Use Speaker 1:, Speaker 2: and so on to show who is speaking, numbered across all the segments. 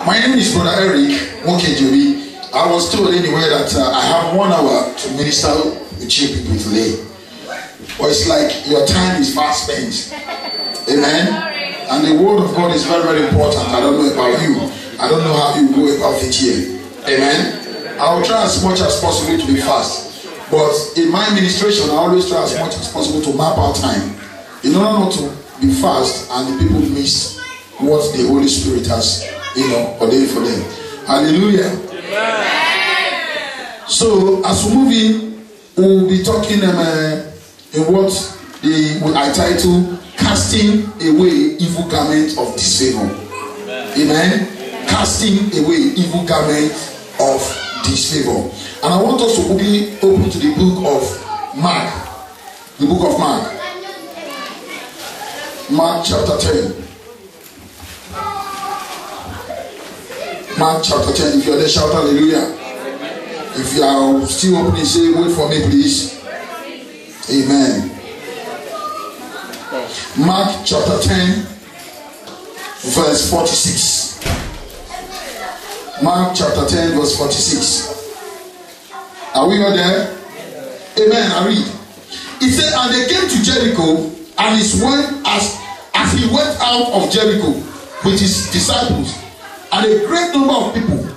Speaker 1: My name is Brother Eric Mokejobi. I was told anyway that I have 1 hour to minister with you people today. But it's like your time is fast spent. Amen. And the word of God is very, very important. I don't know about you. I don't know how you go about it here. Amen. I will try as much as possible to be fast. But in my ministration, I always try as much as possible to map out time. In order not to be fast and the people miss what the Holy Spirit has, ordained for them. Hallelujah. Amen. So as we move in, we'll be talking in what I title Casting Away Evil Garment of Disfavor. Amen. Casting away evil garment of disfavor. And I want us to be open to the book of Mark. The book of Mark. Mark chapter 10. Mark chapter 10. If you're there, shout hallelujah. If you are still opening, say, wait for me, please. Amen. Mark chapter 10, verse 46. Mark chapter 10, verse 46. Are we all there? Amen. I read. He said, and they came to Jericho, and as he went out of Jericho with his disciples, and a great number of people,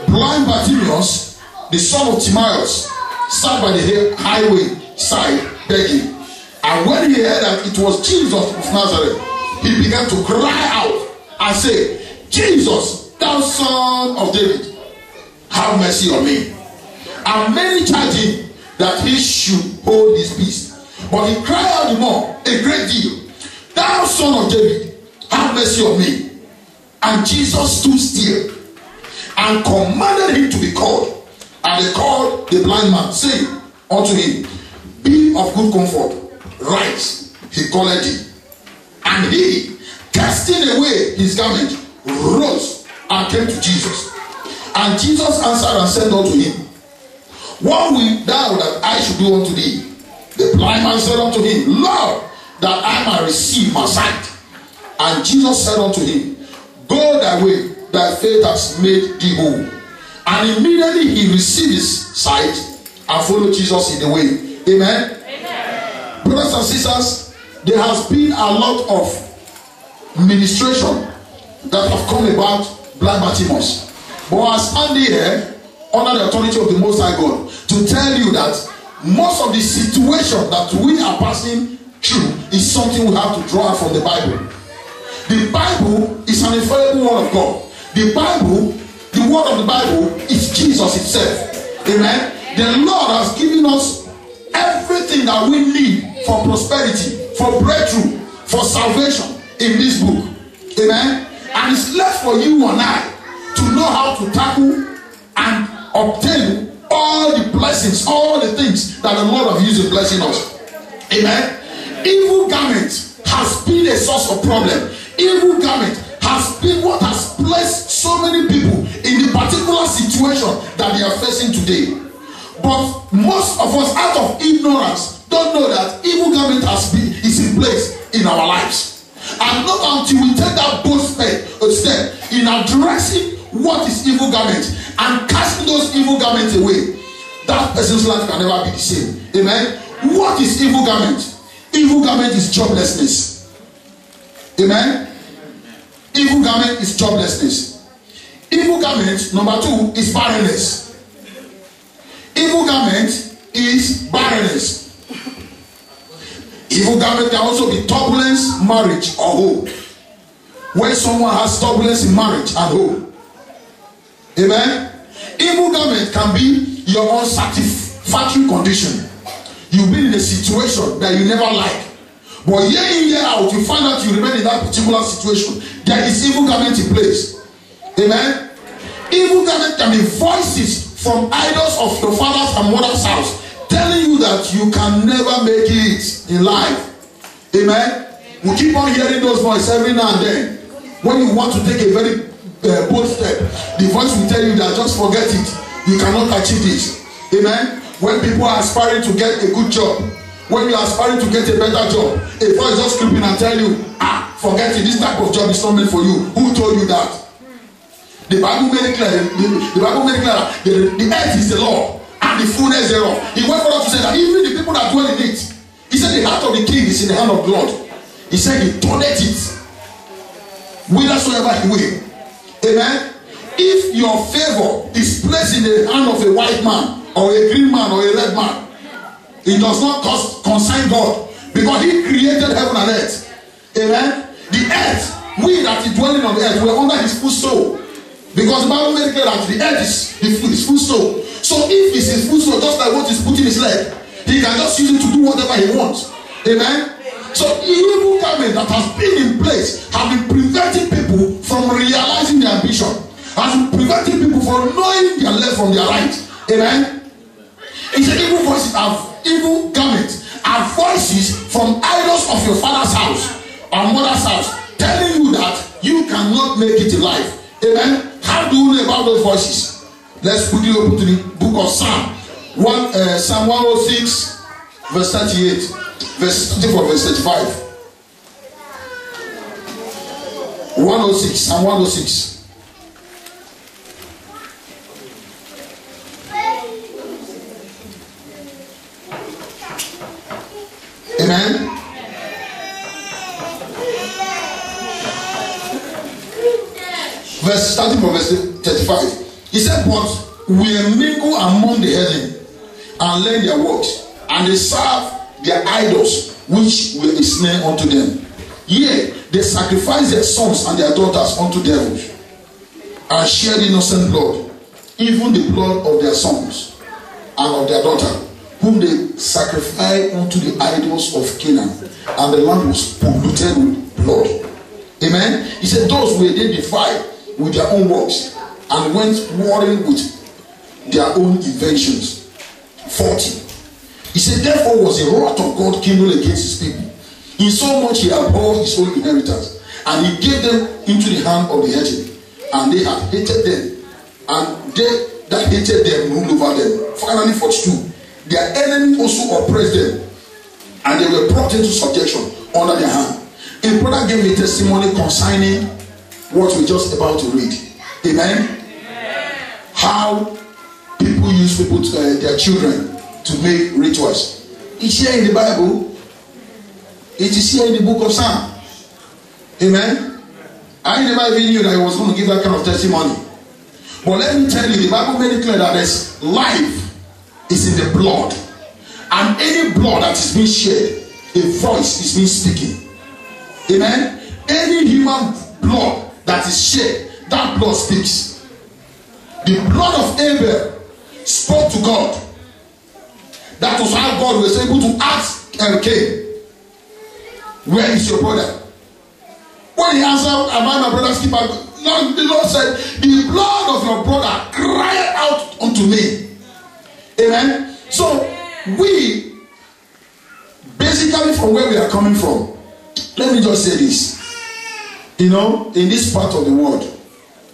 Speaker 1: blind Bartimaeus, the son of Timaeus, sat by the highway side begging. And when he heard that it was Jesus of Nazareth, he began to cry out and say, Jesus, thou son of David, have mercy on me. And many charged him that he should hold his peace. But he cried out the more, a great deal, thou son of David, have mercy on me. And Jesus stood still and commanded him to be called. And they called the blind man, saying unto him, be of good comfort, rise, he called him. And he, casting away his garment, rose and came to Jesus. And Jesus answered and said unto him, what wilt thou that I should do unto thee? The blind man said unto him, Lord, that I might receive my sight. And Jesus said unto him, go thy way, thy faith has made thee whole. And immediately he received his sight and followed Jesus in the way. Amen. Amen. Brothers and sisters, there has been a lot of ministration that have come about blind Bartimaeus. But I stand here under the authority of the Most High God to tell you that most of the situation that we are passing through is something we have to draw from the Bible. The Bible is an infallible word of God. The Bible, the word of the Bible is Jesus itself. Amen. The Lord has given us everything that we need for prosperity, for breakthrough, for salvation in this book. Amen. And it's left for you and I to know how to tackle and obtain all the blessings, all the things that the Lord has used in blessing us. Amen. Evil garment has been a source of problem. Evil garment has been what has placed so many people in the particular situation that they are facing today. But most of us, out of ignorance, don't know that evil garment is in place in our lives. And not until we take that bold step in addressing what is evil garment and casting those evil garments away, that person's life can never be the same. Amen. What is evil garment? Evil garment is joblessness. Amen. Evil garment is joblessness. Evil garment, number 2, is barrenness. Evil garment is barrenness. Evil garment can also be turbulence, marriage, or home. When someone has turbulence in marriage and home. Amen. Evil garment can be your unsatisfactory condition. You've been in a situation that you never like. But year in, year out, you find out you remain in that particular situation. There is evil garment in place. Amen. Evil garment can be voices from idols of your father's and mother's house telling you that you can never make it in life. Amen. We keep on hearing those voices every now and then. When you want to take a very bold step, the voice will tell you that just forget it. You cannot achieve this. Amen. When people are aspiring to get a good job, when you are aspiring to get a better job, a voice just creeping and tell you, forget it, this type of job is not meant for you. Who told you that? The Bible made it clear. The Bible made it clear that the earth is the Lord and the fullness thereof. He went further to say that even the people that dwell in it, he said the heart of the king is in the hand of God. He said he turneth it whithersoever he will. Amen. If your favor is placed in the hand of a white man or a green man or a red man, it does not concern God, because he created heaven and earth. Amen. The earth, we that is dwelling on the earth, we are under his footstool, because the Bible made it clear that the earth is his footstool. So if it's his footstool, just like what is put in his leg, he can just use it to do whatever he wants. Amen. So evil government that has been in place have been preventing people from realizing their ambition, has been preventing people from knowing their left from their right. Amen. He said evil voices have evil garments are voices from idols of your father's house or mother's house, telling you that you cannot make it in life. Amen. How do you know about those voices? Let's quickly open to the book of Psalm 106 verse 38, verse 34, verse 35. 106, Psalm 106. Amen. Verse starting from verse 35. He said, but we mingle among the heathen and learn their works, and they serve their idols, which were a snare unto them. Yea, they sacrifice their sons and their daughters unto devils, and shed innocent blood, even the blood of their sons and of their daughter, whom they sacrificed unto the idols of Canaan, and the land was polluted with blood. Amen. He said, those were they defiled with their own works, and went warring with their own inventions. 40. He said, therefore was the wrath of God kindled against his people, in so much he abhorred his own inheritance, and he gave them into the hand of the heathen, and they had hated them, and they that hated them ruled over them. Finally, 42. Their enemy also oppressed them, and they were brought into subjection under their hand. A brother gave me testimony concerning what we're just about to read. Amen. How people use their children to make rituals. It's here in the Bible. It is here in the book of Psalm. Amen. I never even knew that I was going to give that kind of testimony. But let me tell you, the Bible made it clear that there's life is in the blood, and any blood that is being shed, a voice is being speaking. Amen. Any human blood that is shed, that blood speaks. The blood of Abel spoke to God. That was how God was able to ask Cain, where is your brother? When he answered, am I my brother's keeper? The Lord said, the blood of your brother cried out unto me. Amen. So we basically, from where we are coming from, let me just say this. You know, in this part of the world,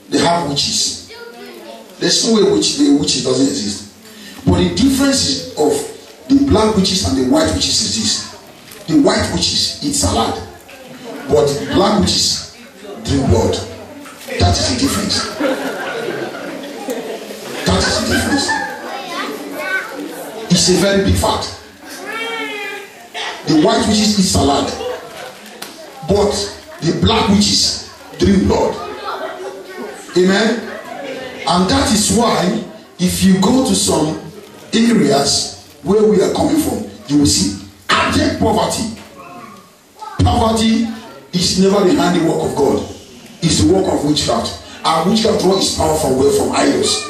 Speaker 1: they have witches. There's no way witches doesn't exist. But the difference of the black witches and the white witches is this. The white witches eat salad, but the black witches drink blood. That is the difference. That is the difference. It's a very big fact. The white witches eat salad, but the black witches drink blood. Amen. And that is why, if you go to some areas where we are coming from, you will see abject poverty. Poverty is never the handiwork of God. It's the work of witchcraft. And witchcraft draws power from where? From idols.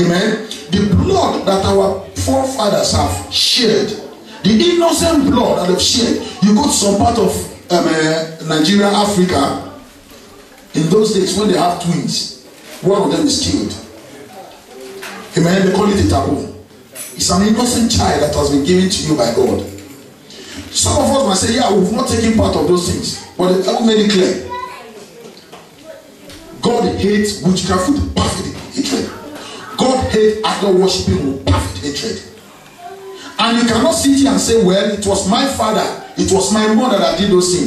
Speaker 1: Amen. The blood that our forefathers have shed, the innocent blood that they've shed. You go to some part of Nigeria, Africa, in those days when they have twins, one of them is killed. Amen. They call it a taboo. It's an innocent child that has been given to you by God. Some of us might say, yeah, we've not taken part of those things. But the Bible made it clear. God hates witchcraft with perfect hatred. God hates idol worshiping with perfect hatred. And you cannot sit here and say, well, it was my father, it was my mother that did those things.